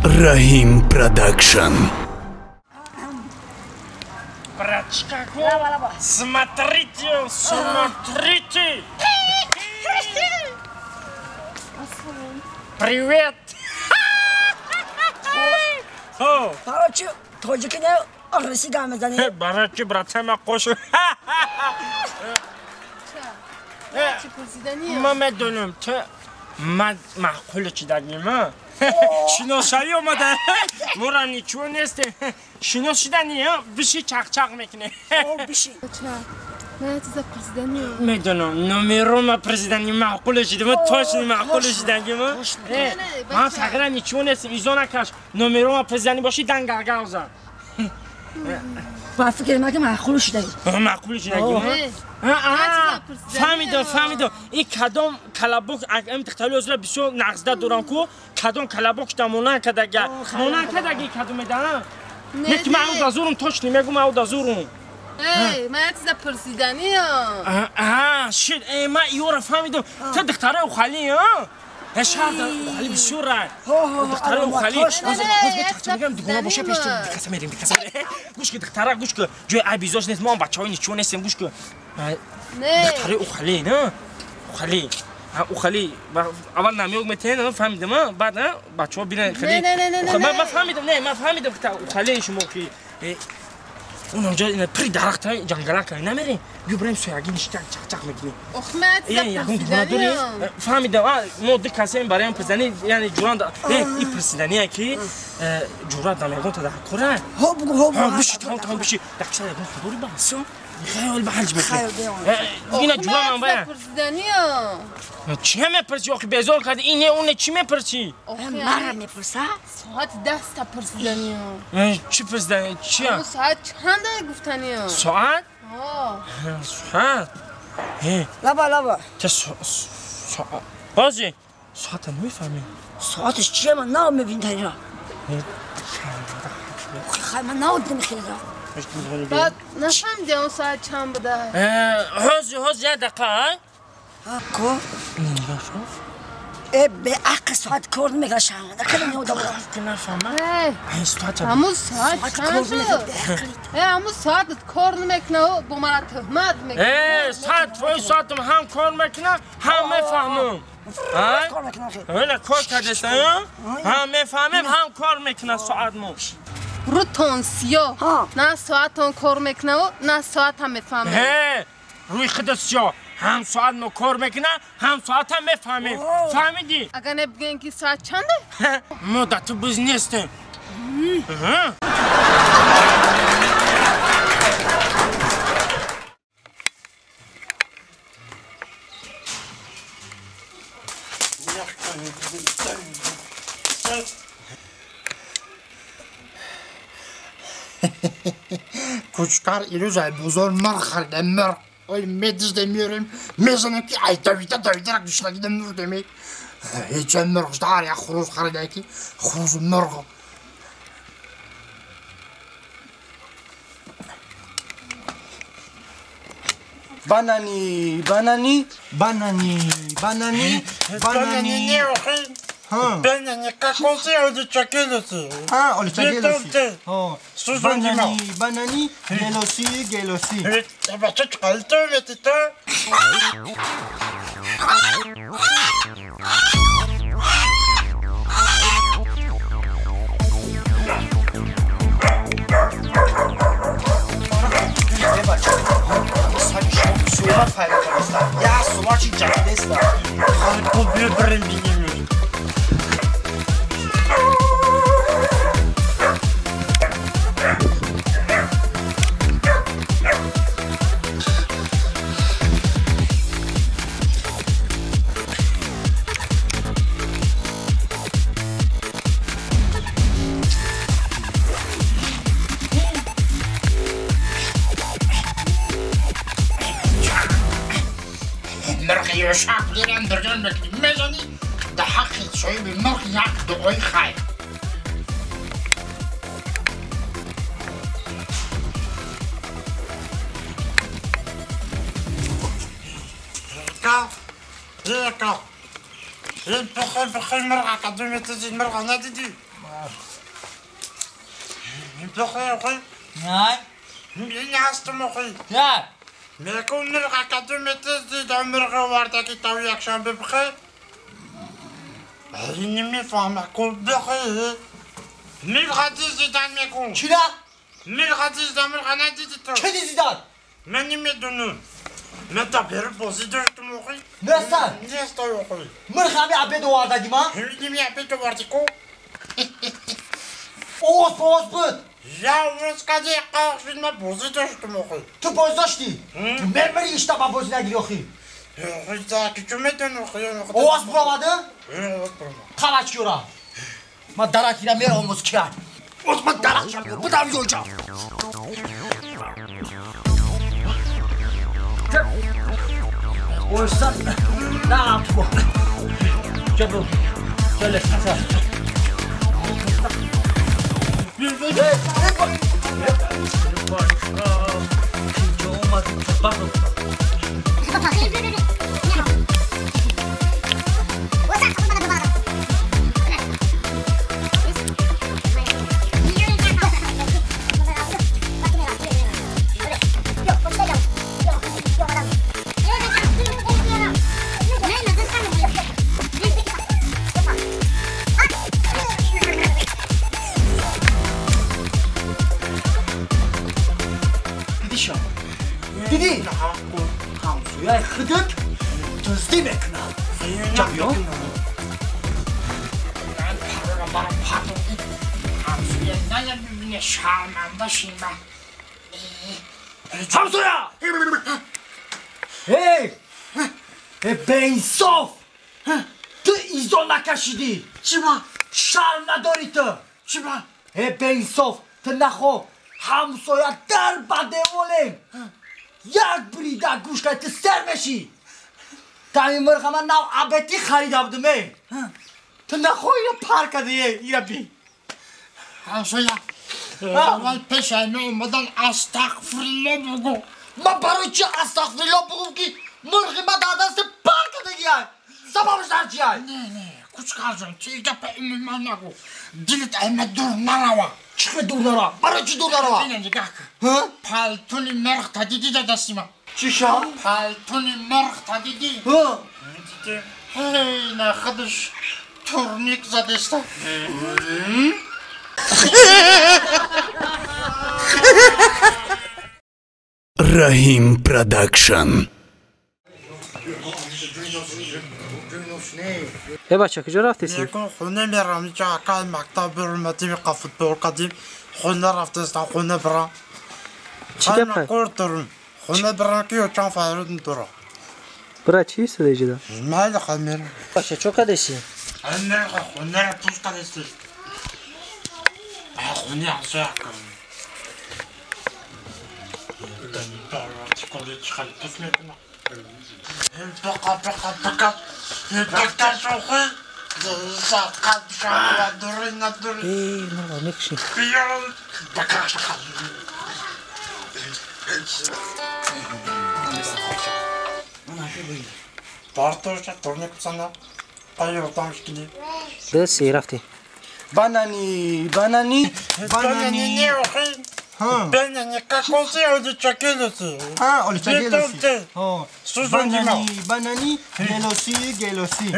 Rahim Production. Смотрите, смотрите! Привет! Короче, тоджикине Россия мезани. Барачи, братцама, кошу. Мамедунум, ты махкулы чиданima? Шиношаи омада. Мора ничего нест. Шиношидани, биши чак-чак мекне. Биши. میدونم نمیرم پرزیدنتی معقول شده من توش معقول شدنگی من فقط نیچون هستم ایزا نکش نمیرم پرزیدنتی باشی دنگ گوزم با فکر من که معقول شده معقول شدنگی فهمیدم این کدام کلابوک ام تختالی ازلا بسیار نقصده دوران کو کدام کلابوک دمونن کدگی کدام میدانم یک معود دازورم توش نمیگم معود دازورم من چیزا پرسیدنی شد ما یورا فهمیدم تو دختره او خالی شهر خالی بسیار رای دختره او خالی میگم دیگه باشه پیش دکاسه میریم گوش که دختره گوش که جای عبیزاش نیست ما بچه‌های نیچون هستیم گوش که دختره او خالی نه او خالی اول نمیوگ میتونه فهمیدم بعد بچه‌ها بینن خالی من فهمیدم که او خالی شما کی اونجا این پری درخت های جنگل که نمیری بیا بریم سویاگی نشته چاق میکنی پرسیدنی فهمیدم ما دو کسی برای هم پرسیدنی یعنی جوران این پرسیدنیه که جوران دمیگون تا دخل کوره بشی تمام بشی دکسر یکون خبری بانسو خیال بحلج میکنی اینا جوران من باید پرسیدنی چی همه پرسی آخی بیزار کرده اینه اونه چی میپرسی؟ مرا میپرسه؟ ساعت 10 تا پرسیدنی چی پرسیدنی؟ چیه؟ ساعت چنده گفتنی ساعت؟ ساعت؟ لبا ساعت بازی ساعت نمیفهمی ساعتش چیه من نام میبینی خیلی من نام نمیخیده بعد نفهمیدم اون ساعت چند بوده حوز یه دقیقه کو به عقل ساعت کرد میگه شنگه دکلی نیوده بودم که نفهمه همون ساعت چند شد همون ساعت کار نمیکنه و با من تهمت میکنه ساعت هم کار میکنه هم میفهمم نه کار کردست هم میفهمم هم کار میکنه ساعت مو رو تونسیو نه ساعت هم کار میکنه و نه ساعت هم میفهمه روی خودت سیا هم ساعت ما کار میکنه هم ساعت هم میفهمیم فهمیدی؟ اگر نبگین که ساعت چنده؟ مدت بز نیستیم Koçkar ilüzay bozor mır. Öyle mediz demiyorum. Mezanım ki ay dövdürak dışına giden mır demek. Hiç mır işte araya xuruz xaridaki. Xuruz mır. Banani ne okuyun? Banani kakonsi öyle çakılısı. öyle çakılısı. Banani gelosi. Evet, çok kalite öyle tita. Suya fabrikası. Ya sular çıkacak destek. Bu bir bilmiyorum. مرخ يشاق ديران درجان مزني ده حق شوي بالمرخ يعقد قوي خايف بخير مرة قدومي تزيد مرة نادي بخير أخي نعم مين عستم أخي نعم ما يكون مرة قدومي تزيد عمرك واردك توياك شام بخير هيني مي فاهمة كل بخير مين غادي يزيد عن يكون چرا؟ مين غادي يزيد عن مرة نادي تو چه دیزیدان؟ ماني میدونم من دبیر بازی داشتم أخي نرسان نیستای أخي مرخمی عبید واردادی ما؟ هیچی می‌عبید تو وارتی کو اوز بود یا روز کدی قاش فیلم بازی داشتم أخي تو باز داشتی؟ مرمری اشتباه بازی نگیری اخی أخي زاکی چه میدونی أخي اوز براده؟ خلاص کیورا ما درکی را میرم اوز کیان اوز من درک میرم بدم یوجا اوزان نعم تو جبرو جلس حسن دیدی؟ همسویه خودت دزدی میکنم جبیو؟ من پرو برام پرداختی همسویه نه ببینه شرمنده شیمه همسویه! هی! به انصاف! تو ایزون نکشیدی چی با؟ شرم نداری تو چی با؟ به انصاف تو نخو همسویه در بده ولیم یک بریده گوش که تو سر بشی تا این مرخ من نو عبتی خریده بودم تو نخو اینو پر کده ایره بی همسویه اول پیش اینو اومدن استغفرالله بگو من برای چه استغفرالله بگم که مرخی من در دست پر کده گیه سببش در چیه نه کوچکار جان تو ایگه به این من نگو دلت اینه دور نروا چه دور نروا برای چی دور نروا اینه نگاه کن پالتونی مرخ تا دیدی دا دستی من چی شا؟ پالتونی مرخ تا دیدی دیدی هی نه خودش تورنیک زده است Rahim Production. ای بچه کجا رفتی سی؟ یکم خونه میرم اینجا اکای مکتب برم تیمی فوتبال قدیم خونه رفتستم خونه برم چی گپه؟ قرد دارم خونه برم که چند فرودم دارم برای چی ایستاده ایجا؟ مایل خواهد میرم باشه چو کدشی؟ خونه خونه را پوست کدستی خونه عصا کنم دارتی کنه چخلی پس میکنم بقا شوخی زاقل شاقل دوری ندوری ای مرا میکشی بیار بقا شاقل بارتوشا تورنیک بسنه قایو تامش کنی ده سی رفتی بانانی بانانی اخی بانانی کاکوسی اولی چکیلوسی اولی چکیلوسی بانانی گلوسی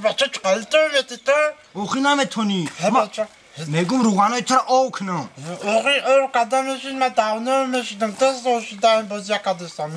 بچه چقدر تو میتی تو؟ اوخی نمیتونی بچه میگم روغنای تو را آو کنم اخی قدم میشین من داونه میشیدم تست روشیدم باز یک قدستم